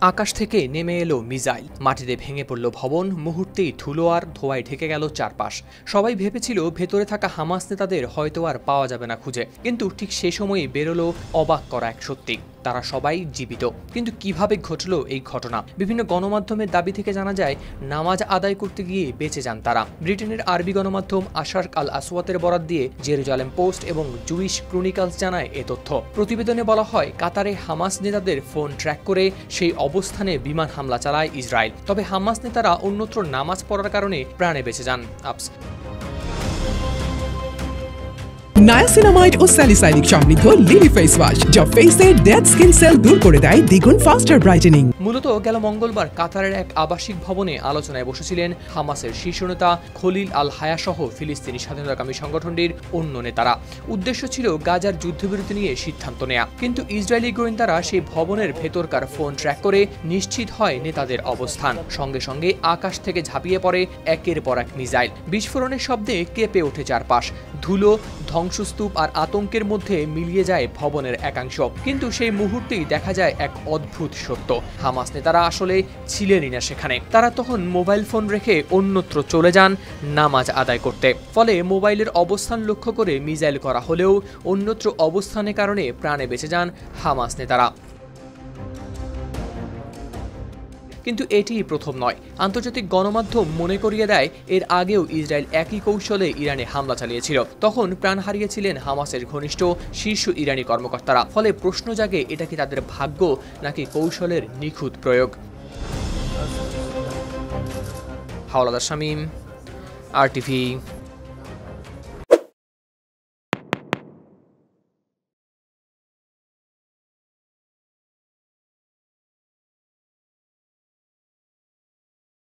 আকাশ থেকে নেমে এলো মিসাইল, মাটিতে ভেঙে পড়ল ভবন, মুহূর্তেই ধুলো আর ধোঁয়ায় ঢেকে গেল চারপাশ। সবাই ভেবেছিল ভেতরে থাকা হামাস নেতাদের হয়তো আর পাওয়া যাবে না খুঁজে, কিন্তু ঠিক সে সময়ই বেরোলো অবাক করা এক সত্যি, তারা সবাই জীবিত। কিন্তু কিভাবে ঘটল এই ঘটনা? বিভিন্ন গণমাধ্যমের দাবি থেকে জানা যায় নামাজ আদায় করতে গিয়ে বেঁচে যান তারা। ব্রিটেনের আরবি গণমাধ্যম আশারক আল আসওয়াতের বরাত দিয়ে জেরুজালেম পোস্ট এবং জুইশ ক্রনিকলস জানায় এ তথ্য। প্রতিবেদনে বলা হয় কাতারে হামাস নেতাদের ফোন ট্র্যাক করে সেই অবস্থানে বিমান হামলা চালায় ইসরায়েল। তবে হামাস নেতারা অন্যত্র নামাজ পড়ার কারণে প্রাণে বেঁচে যান। নায়াসিনামাইড ও স্যালিসাইলিক সমৃদ্ধ লিলি ফেস ওয়াশ, যা ফেসের ডেড স্কিন সেল দূর করে দেয় দ্বিগুণ ফাস্টার ব্রাইটেনিং। মূলত গেল মঙ্গলবার কাতারের এক আবাসিক ভবনে আলোচনায় বসেছিলেন হামাসের শীর্ষ নেতা খলিল আল হায়া সহ ফিলিস্তিনি স্বাধীনতাকামী সংগঠনটির অন্য নেতারা। উদ্দেশ্য ছিল গাজার যুদ্ধবিরতি নিয়ে সিদ্ধান্ত নেয়া, কিন্তু ইসরায়েলি গোয়েন্দারা সেই ভবনের ভেতরকার ফোন ট্র্যাক করে নিশ্চিত হয় নেতাদের অবস্থান। সঙ্গে সঙ্গে আকাশ থেকে ঝাঁপিয়ে পড়ে একের পর এক মিসাইল। বিস্ফোরণের শব্দে কেঁপে ওঠে চারপাশ, ধুলো, ধ্বংসস্তূপ আর আতঙ্কের মধ্যে মিলিয়ে যায় ভবনের একাংশ। কিন্তু সেই মুহূর্তেই দেখা যায় এক অদ্ভুত সত্য, হামাস নেতারা আসলে ছিলেনই না সেখানে। তারা তখন মোবাইল ফোন রেখে অন্যত্র চলে যান নামাজ আদায় করতে। ফলে মোবাইলের অবস্থান লক্ষ্য করে মিসাইল করা হলেও অন্যত্র অবস্থানের কারণে প্রাণে বেঁচে যান হামাস নেতারা। কিন্তু এটিই প্রথম নয়। আন্তর্জাতিক গণমাধ্যম মনে করিয়ে দেয় এর আগেও ইসরায়েল একই কৌশলে ইরানে হামলা চালিয়েছিল। তখন প্রাণ হারিয়েছিলেন হামাসের ঘনিষ্ঠ শীর্ষ ইরানি কর্মকর্তারা। ফলে প্রশ্ন জাগে, এটা কি তাদের ভাগ্য নাকি কৌশলের নিখুঁত প্রয়োগ? হাওলাদার শামীম, RTV।